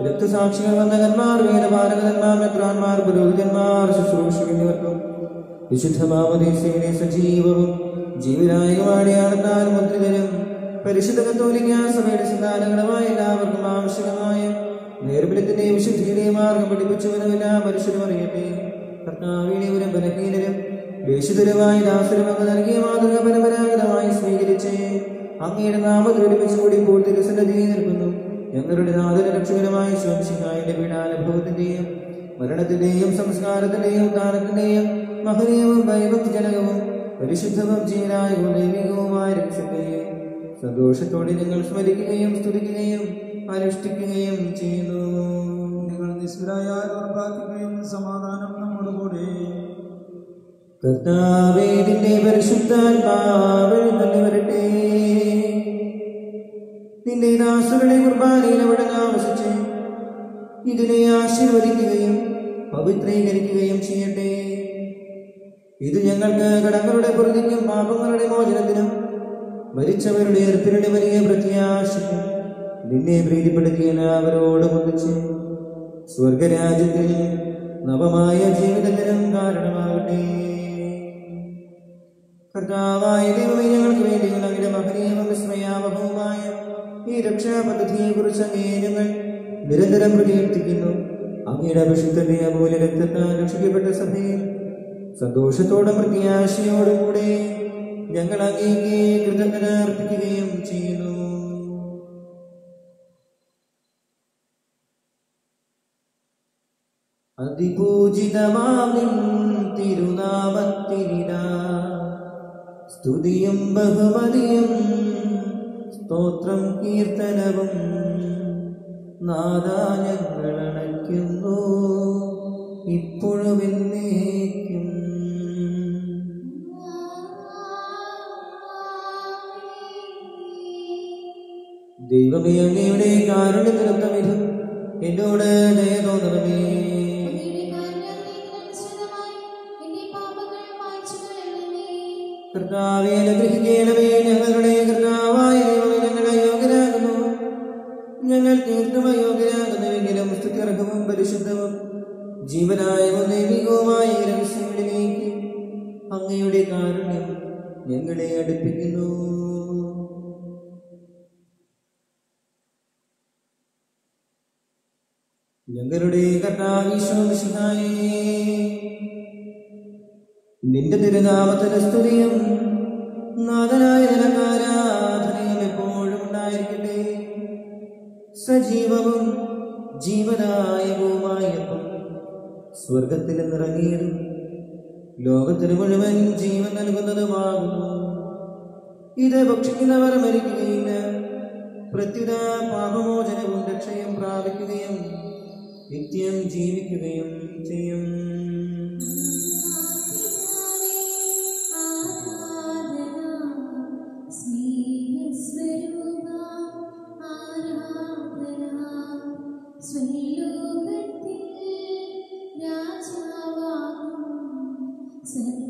രക്തസാക്ഷികൾ, വന്ദകന്മാർ, വേദപാലകന്മാർ, മെത്രാന്മാർ, പുരോഹിതന്മാർ, ശുശ്രൂഷകന്മാർക്കും വിശുദ്ധമാമോദീസയുടെ സജീവവും ജീവദായകമാണെയാണെന്നാൽ മുദ്രിതരും പരിശുദ്ധ കത്തോലിക്കാ സഭയുടെ സന്താനങ്ങളുമായ എല്ലാവർക്കും ആവശ്യമായ നേർബലത്തിന്റെ വിശുദ്ധിയുടെ മാർഗം പഠിപ്പിച്ചുവെന്നും എല്ലാ മനുഷ്യരും അറിയട്ടെ. കർത്താവിനെയും ബലഹീനരും ദേശിതരുമായ ദാസരും അങ്ങ് നൽകിയ മാതൃക പരമ്പരാഗതമായി സ്വീകരിച്ച് അങ്ങയുടെ നാമത്തിൽ ഒരുമിച്ച് കൂടി ഇപ്പോൾ തിരുസന്നിധിയിൽ നിൽക്കുന്നു. ഞങ്ങളുടെ നാഥന രക്ഷകരമായ ശംശിഹായുടെ പീഡാനുഭവത്തിന്റെയും മരണത്തിന്റെയും സംസ്കാരത്തിന്റെയും ദാനത്തിന്റെയും മഹനീയവും ഭയഭക്തിജനകവും പരിശുദ്ധവും ജീവനായകവും ദൈവികവുമായ രക്ഷത്തെ സന്തോഷത്തോടെ നിങ്ങൾ സ്മരിക്കുകയും സ്തുതിക്കുകയും അനുഷ്ഠിക്കുകയും ചെയ്യുന്നു.
നിങ്ങൾ നിസ്വരായാലും പ്രാർത്ഥിക്കുകയും സമാധാനം നമ്മോടുകൂടെ.
കർത്താവേ, നിന്റെ പരിശുദ്ധാത്മാവ് എഴുന്നള്ളി വരട്ടെ. നിന്റെ ദാസരുടെ കുർബാനയിൽ അവിടെ താമസിച്ച് ഇതിനെ ആശീർവദിക്കുകയും പവിത്രീകരിക്കുകയും ചെയ്യട്ടെ. ഇത് ഞങ്ങൾക്ക് കടങ്ങളുടെ പ്രതിക്കും പാപങ്ങളുടെ മോചനത്തിനും മരിച്ചവരുടെ എർപ്പിയുടെ വലിയ പ്രത്യാശയ്ക്കും നിന്നെ പ്രീതിപ്പെടുത്തിയ എല്ലാവരോടും ഒന്നിച്ച് സ്വർഗരാജ്യത്തിൽ നവമായ ജീവിതത്തിനും കാരണമാകട്ടെ. കർത്താവായ ദൈവമേ, ഞങ്ങൾക്ക് വേണ്ടി അങ്ങയുടെ മഹനീയവും വിസ്മയാവഹവുമായ ഈ രക്ഷാപദ്ധതിയെ കുറിച്ച് അങ്ങേ ഞങ്ങൾ നിരന്തരം പ്രകീർത്തിക്കുന്നു. അങ്ങയുടെ അഭിഷിക്തന്റെ അമൂല്യ രക്തത്താൽ രക്ഷിക്കപ്പെട്ട സഭയിൽ സന്തോഷത്തോടും പ്രത്യാശയോടും കൂടെ ഞങ്ങൾ അങ്ങേക്ക് കൃതജ്ഞത അർപ്പിക്കുകയും ചെയ്യുന്നു. അതിപൂജിതമാവിൻ തിരുനാമത്തിനിതാ സ്തുതിയും ബഹുമതിയും സ്തോത്രം കീർത്തനവും നാദാ ഞങ്ങൾ അണയ്ക്കുന്നു ഇപ്പോഴും എന്നേക്കും. ദൈവമേ, അങ്ങയുടെ കാരുണ്യത്തിനൊത്ത വിധം എന്നോട് ദയ തോന്നണമേ. കർത്താവേ, അനുഗ്രഹിക്കണമേ. ഞങ്ങളുടെ കർത്താവായ ദൈവമേ, ഞങ്ങൾ അയോഗ്യരാകുന്നു. ഞങ്ങൾ തീർത്തും അയോഗ്യരാകുന്നുവെങ്കിലും സ്തുത്യർഹവും പരിശുദ്ധവും ജീവനായവും ദൈവികവുമായ രഹസ്യങ്ങളിലേക്ക് അങ്ങയുടെ കാരുണ്യം ഞങ്ങളെ അടുപ്പിക്കുന്നു. ഞങ്ങളുടെ കർത്താവേ, നിന്റെ തിരുനാമത്തിന് സ്തുതിയും നാഥനായ നിനക്കാരാധനയും എപ്പോഴും ഉണ്ടായിരിക്കട്ടെ. സജീവവും ജീവദായകവുമായപ്പം സ്വർഗത്തിൽ നിറങ്ങിയതും ലോകത്തിന് മുഴുവൻ ജീവൻ നൽകുന്നതുമാകുന്നു. ഇത് ഭക്ഷിക്കുന്നവർ മരിക്കുകയില്ല, പ്രത്യുത പാപമോചനവും രക്ഷയും പ്രാപിക്കുകയും നിത്യം ജീവിക്കുകയും ചെയ്യും.
Amen.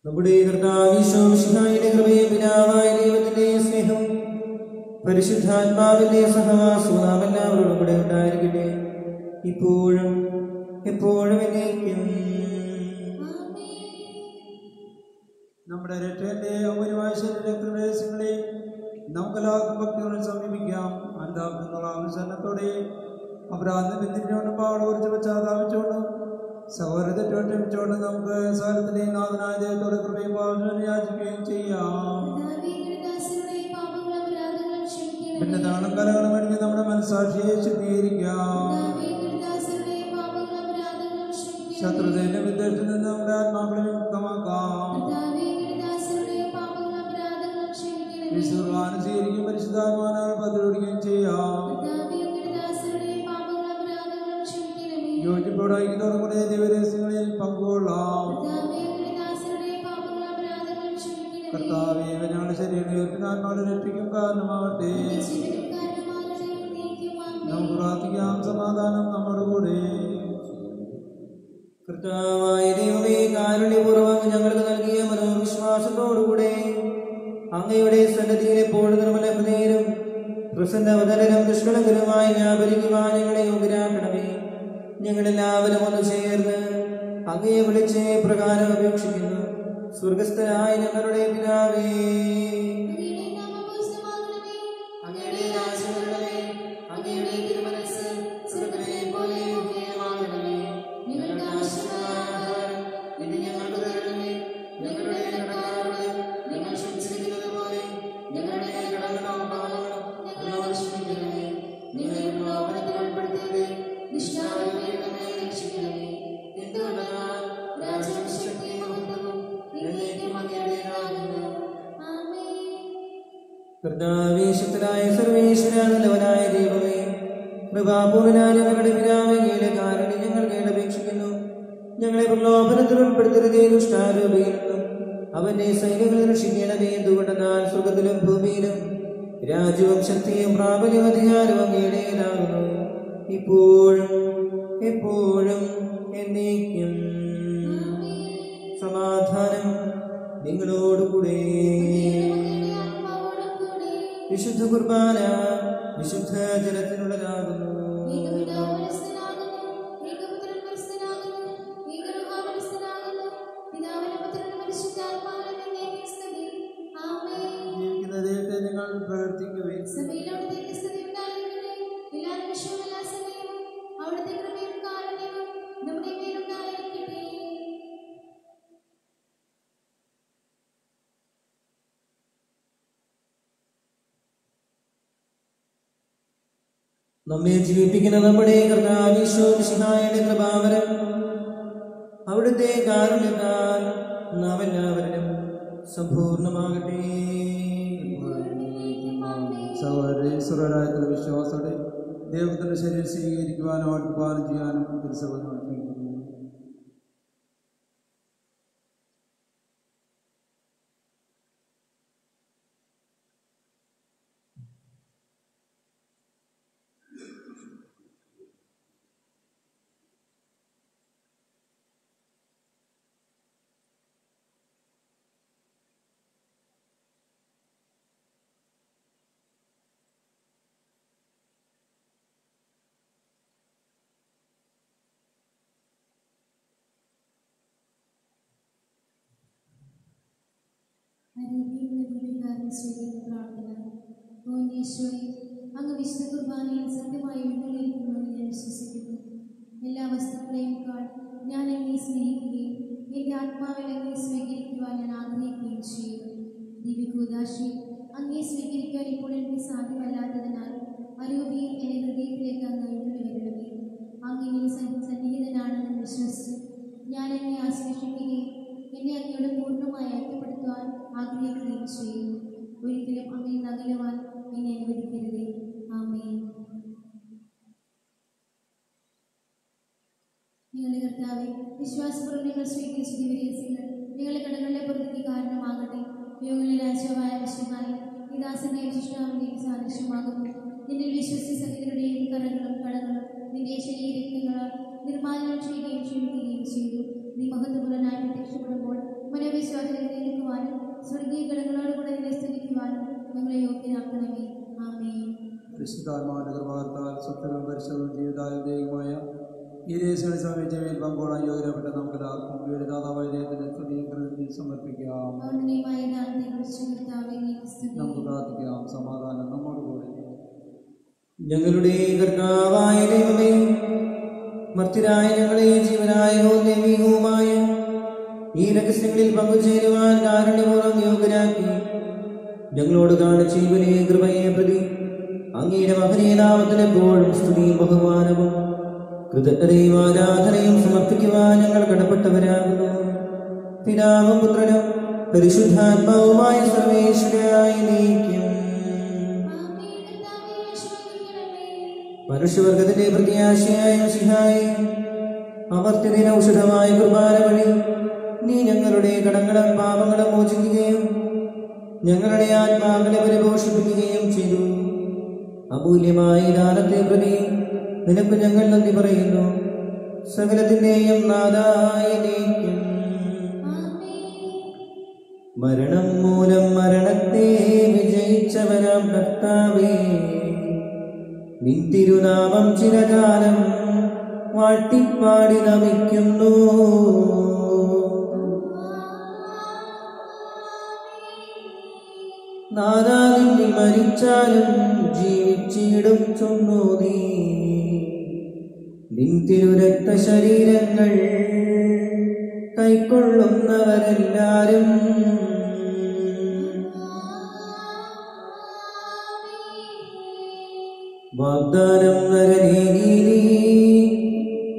നമ്മുടെ കർത്താവിശ്വമിശിഹായുടെ കൃപയും പിതാവായ ദൈവത്തിന്റെ സ്നേഹവും പരിശുദ്ധാത്മാവിന്റെ സഹവാസവും നാം എല്ലാവരോടും കൂടെ ഉണ്ടായിരിക്കട്ടെ, ഇപ്പോഴും എപ്പോഴും എന്നേക്കും.
നമ്മുടെ രക്ഷന്റെ അമൂല്യമായ ശരീരങ്ങളെ നമുക്കെല്ലാവർക്കും ഭക്തിയോടെ സമീപിക്കാം. അന്താപത്തിനുള്ള അനുസരണത്തോടെ അപരാധം എന്തിനോടും പാവട കുറിച്ച് പശ്ചാത്താപിച്ചുകൊണ്ടും സഹോദരത്തെ ക്ഷമിച്ചുകൊണ്ടും നമുക്ക് സകലത്തിന്റെയും നാഥനായ ദൈവത്തോടെ കൃപയും പാവം യാചിക്കുകയും ചെയ്യാം. പിന്നെ താളം കലകളും അടിഞ്ഞ് നമ്മുടെ മനസ്സാക്ഷിയെ ശുദ്ധീകരിക്കാം. ശത്രുതയുടെ വിദ്വേഷത്തിൽ നിന്ന് നമ്മുടെ ആത്മാക്കളെ മുക്തമാക്കാം. വിശുദ്ധാനം സ്വീകരിക്കുകയും പരിശുദ്ധാത്മാവിനാൽ പതിരൊടുകയും ചെയ്യാം. യോജിപ്പോടെ ഐക്യത്തോടുകൂടെ ദൈവരഹസ്യങ്ങളിൽ പങ്കുകൊള്ളാം. കർത്താവേ, ഞങ്ങളുടെ ശരീരത്തിന് ആത്മാവിനെ രക്ഷിക്കും കാരണമാവട്ടെ. നമുക്ക് പ്രാർത്ഥിക്കാം. സമാധാനം നമ്മുടെ കൂടെ.
കർത്താവായ ദൈവമേ, കാരുണ്യപൂർവ്വം ഞങ്ങൾക്ക് നൽകിയ മനോവിശ്വാസത്തോടുകൂടെ അങ്ങയുടെ സന്നിധിയിൽ എപ്പോഴും നിർമ്മല ഹൃദയരും പ്രസന്നവദനും നിഷ്കളങ്കരുമായി വ്യാപരിക്കുവാൻ ഞങ്ങളെ യോഗ്യരാക്കണമേ. ഞങ്ങളെല്ലാവരും ഒന്ന് ചേർന്ന് അങ്ങയെ വിളിച്ച് പ്രകാരം അപേക്ഷിക്കുന്നു. സ്വർഗസ്ഥനായ ഞങ്ങളുടെ പിതാവേ, അങ്ങയുടെ രാജ്യം വരണമേ, അങ്ങയുടെ തിരുമനസ്സ് സ്വർഗ്ഗത്തിലെ പോലെ ഭൂമിയിലുമാകണമേ. ഞങ്ങൾക്ക് ആവശ്യമായ ആഹാരം ഇന്ന് ഞങ്ങൾക്ക് തരണമേ. ഞങ്ങളുടെ കടക്കാരോട് ഞങ്ങൾ ക്ഷമിച്ചിരിക്കുന്നത് പോലെ ഞങ്ങളുടെ കടങ്ങളും പാപങ്ങളും ഞങ്ങളോട് ക്ഷമിക്കണമേ. ഞങ്ങളെ പ്രലോഭനത്തിൽ ഉൾപ്പെടുത്തരുതേ, ദുഷ്ടാരൂപീണമേ രക്ഷിക്കണമേ. എന്തുകൊണ്ടെന്നാൽ രാജ്യവും ശക്തിയും മഹത്വവും എന്നേക്കും അങ്ങയുടേതാകുന്നു. കർത്താവീശുദ്ധനായ സർവേശ്വരനായ ദൈവമേ, കൃപാപൂർണനായ ഞങ്ങളുടെ പിതാവേ, അങ്ങയുടെ കാരുണ്യം ഞങ്ങൾ കേട്ടപേക്ഷിക്കുന്നു. ഞങ്ങളെ പ്രലോഭനത്തിൽ ഉൾപ്പെടുത്തരുതേ, ദുഷ്ടാരൂപിയിൽ നിന്നും അവന്റെ സൈന്യങ്ങളിൽ രക്ഷിക്കണമേ. എന്തുകൊണ്ടെന്നാൽ സ്വർഗ്ഗത്തിലും ഭൂമിയിലും രാജ്യവും ശക്തിയും പ്രാബല്യവും അധികാരവും അങ്ങയുടേതാകുന്നു, ഇപ്പോഴും എപ്പോഴും എന്നേക്കും. സമാധാനം നിങ്ങളോടുകൂടെ. വിശുദ്ധ കുർബാന വിശുദ്ധ ജലത്തിനുള്ളതാകുന്നു.
ജീവിക്കുന്ന ദൈവത്തെ നിങ്ങൾ പ്രവർത്തിക്കുകയും
നമ്മെ ജീവിപ്പിക്കുന്ന നമ്മുടെ കർത്താവിശ്വമിശിഹായുടെ കൃപാവരം അവിടുത്തെ കാരുണ്യത്താൽ നാം എല്ലാവരിലും സമ്പൂർണ്ണമാകട്ടെ.
സഹോദരരായ വിശ്വാസത്തോടെ ദൈവത്തിന്റെ ശരീരം സ്വീകരിക്കുവാനും അവർക്ക് പാനം ചെയ്യാനും തിരുസഭ നടത്തിയിരിക്കുന്നു.
അങ്ങ് വിശുദ്ധ കുർബാനയിൽ സത്യമായി ഉൾക്കൊള്ളിയിരിക്കുന്നുവെന്ന് ഞാൻ വിശ്വസിക്കുന്നു. എല്ലാ വസ്തുക്കളെയുംക്കാൾ ഞാൻ അങ്ങേ സ്നേഹിക്കുകയും എൻ്റെ ആത്മാവിൽ അങ്ങേ സ്വീകരിക്കുവാൻ ഞാൻ ആഗ്രഹിക്കുകയും ചെയ്യുന്നു. ദിവ്യകൂദാശി അങ്ങേ സ്വീകരിക്കാൻ ഇപ്പോൾ എനിക്ക് സാധ്യമല്ലാത്തതിനാൽ അരൂപിയിൽ എൻ്റെ ഹൃദയത്തിലേക്ക് അങ്ങ് എഴുതി വരണമേ. അങ്ങനെ സന്നിഹിതനാണെന്ന് വിശ്വസിച്ച് ഞാൻ എന്നെ ആശ്ലേഷിക്കുകയും എന്നെ അങ്ങയോട് പൂർണ്ണമായി ഐക്യപ്പെടുത്തുവാൻ ആഗ്രഹിക്കുകയും ചെയ്യുന്നു. ഒരിക്കലും അങ്ങയിൽ നകലുവാൻ എന്നെ അനുവദിക്കരുതേ. ആമേൻ. നിങ്ങളുടെ കർത്താവെ, വിശ്വാസപൂർവ്വം നിങ്ങൾ സ്വീകരിച്ച ദിവ്യരഹസ്യങ്ങൾ നിങ്ങളുടെ കടങ്ങളുടെ പുറത്തേക്ക് കാരണമാകട്ടെ. യോഗങ്ങളുടെ രാജാവായ വിശുദ്ധായി ഈ ദാസന്റെയും ശിഷ്ടാവിന്റെയും സാദൃശ്യമാകുന്നു. നിന്റെ വിശ്വസ്യ സഹിതരുടെയും കടകളും കടകളും നിന്റെ ശരീരങ്ങളാൽ നിർമ്മാർജ്ജനം ചെയ്യുകയും ക്ഷമിക്കുകയും ചെയ്തു. നീ മഹത്വപൂർണ്ണനായി പ്രത്യക്ഷപ്പെടുമ്പോൾ മനോവിശ്വാസത്തിൽ ഞങ്ങളെ യോഗ്യരാക്കണമേ. ആമേൻ.
പരിശുദ്ധാത്മാവിന്റെ കൃപാകർത്താൽ സ്വപ്നവും പരിശോധന ജീവിതായുധേയമായ ഈ ദേശങ്ങളെ സമീപിച്ചവയിൽ പങ്കോടാൻ യോഗ്യരാപ്പെട്ട നമുക്ക് എല്ലാവർക്കും വീടുദാതാവായ ദൈവത്തിന്റെ സ്തുതിയും സമർപ്പിക്കാം.
അവിടുന്നേമായ ദാനത്തെക്കുറിച്ച് കർത്താവേ നിനക്ക് സ്തുതി.
നമുക്ക് പ്രാർത്ഥിക്കാം. സമാധാനം നമ്മോട് കൂടെ.
ഞങ്ങളുടെ കർത്താവായ ദൈവമേ, മർത്യരായ ഞങ്ങളെ ജീവനായ ദൈവികവുമായ ഈ രഹസ്യങ്ങളിൽ പങ്കുചേരുവാൻ കാരുണ്യപൂർവ്വം യോഗ്യരാക്കി ഞങ്ങളോട് കാണിച്ച ജീവനെ കൃപയെ പ്രതി അങ്ങയുടെ മഹനീയ നാമത്തിന് എപ്പോഴും സ്തുതിയും ബഹുമാനവും കൃതജ്ഞതയും ആരാധനയും സമർപ്പിക്കുവാൻ ഞങ്ങൾ കടപ്പെട്ടവരാകുന്നു. പിതാവും പുത്രനും പരിശുദ്ധാത്മാവുമായ സർവേശ്വരനായ നീക്കും മനുഷ്യവർഗത്തിന്റെ പ്രത്യാശയായ മിശിഹായേ, അമർത്യദിന ഔഷധമായ കുർബാന വഴി നീ ഞങ്ങളുടെ കടങ്ങളും പാപങ്ങളും മോചിക്കുകയും ഞങ്ങളുടെ ആത്മാവിനെ പരിപോഷിപ്പിക്കുകയും ചെയ്തു. അമൂല്യമായ ദാനത്തെ പ്രതി നിനക്ക് ഞങ്ങൾ നന്ദി പറയുന്നു. സകലത്തിന്റെയും നാഥായ നീക്കും മരണം മൂലം മരണത്തെ വിജയിച്ചവനാം കർത്താവേ, നിൻ തിരുനാമം ചിരകാലം വാഴ്ത്തിപ്പാടി നമിക്കുന്നു. നാഥാ, നിന്നിൽ മരിച്ചാലും ജീവിച്ചിടും ചൊന്നു നീ. നിൻ തിരുരക്ത ശരീരങ്ങൾ കൈക്കൊള്ളുന്നവരെല്ലാരും വാഗ്ദാനം നരനീതി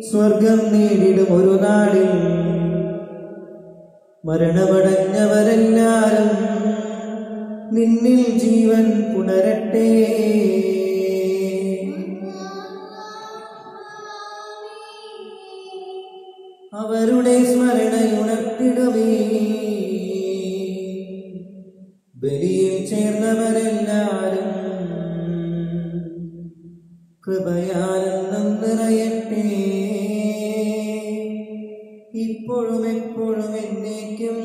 സ്വർഗം നേടിടും ഒരു നാളിൽ. മരണമടഞ്ഞവരെല്ലാരും നിന്നിൽ ജീവൻ പുണരട്ടെ. അവരുടെ സ്മരണയുണർത്തിടുമേ. ബലിയിൽ ചേർന്നവരെല്ലാരും കൃപയാലെന്നും നിറയട്ടെ. ഇപ്പോഴും എപ്പോഴും എന്നേക്കും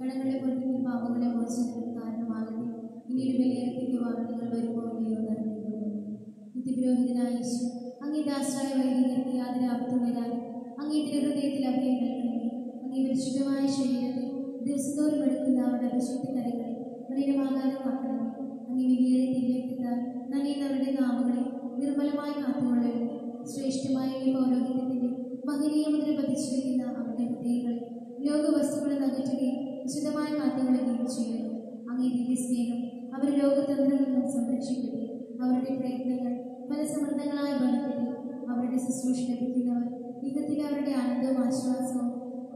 കടങ്ങളെ പൊരുത്തി പാപങ്ങളെ മോചനത്തിന് കാരണമാകട്ടെ. ഇനിയൊരു ബലിയർപ്പിക്കുവാൻ നിങ്ങൾ വരുമ്പോൾ നിത്യപുരോഹിതനായ യേശു, അങ്ങേ ദാസരായ വൈദികർക്ക് യാതൊരു ആപത്തും വരാതെ അങ്ങേ തിരുഹൃദയത്തിൽ അഭയം നൽകണമേ. അങ്ങേ പരിശുദ്ധമായ ശരീരത്തിൽ ദിവസത്തോറും എടുക്കുന്ന അവരുടെ അഭിഷിക്ത കരങ്ങളെ മലിനമാകാതെ കാക്കണമേ. അങ്ങേ വലിയ തിരികെത്താൻ നനയുന്നവരുടെ നാമങ്ങളെ നിർമ്മലമായി കാത്തുകൊള്ളണമേ. ശ്രേഷ്ഠമായ ഈ പൗരോഹിത്യത്തിന്റെ മഹനീയ മുദ്ര പതിച്ചിരിക്കുന്ന അവരുടെ ഹൃദയങ്ങളെ ലോകവസ്തുക്കളെ അകറ്റുകയും വിശുദ്ധമായ കാത്തുകൊള്ളുകയും ചെയ്യണം. അങ്ങേ ദിവ്യ സ്നേഹം അവരുടെ ലോകതന്ത്രത്തിൽ നിന്നും സംരക്ഷിക്കട്ടെ. അവരുടെ പ്രയത്നങ്ങൾ ഫലസമൃദ്ധങ്ങളായി ബലപ്പെട്ട് അവരുടെ ശുശ്രൂഷ ലഭിക്കുന്നവർ യുഗത്തിൽ അവരുടെ ആനന്ദവും ആശ്വാസവും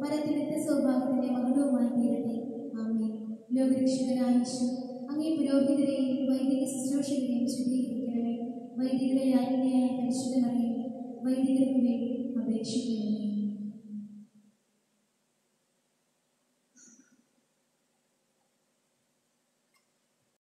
പരത്തിനത്തെ സൗഭാഗ്യത്തിന്റെ മഹത്വവുമായി തീരട്ടെ. ആമേൻ. ലോകരക്ഷകനായ യേശു, അങ്ങേ പുരോഹിതരെയും വൈദിക ശുശ്രൂഷകരെയും ശുദ്ധീകരിക്കണമേ. വൈദികരെ ആജ്ഞയായ പരിശുദ്ധ മറിയമേ, വൈദികർക്ക് വേണ്ടി അപേക്ഷിക്കണമേ.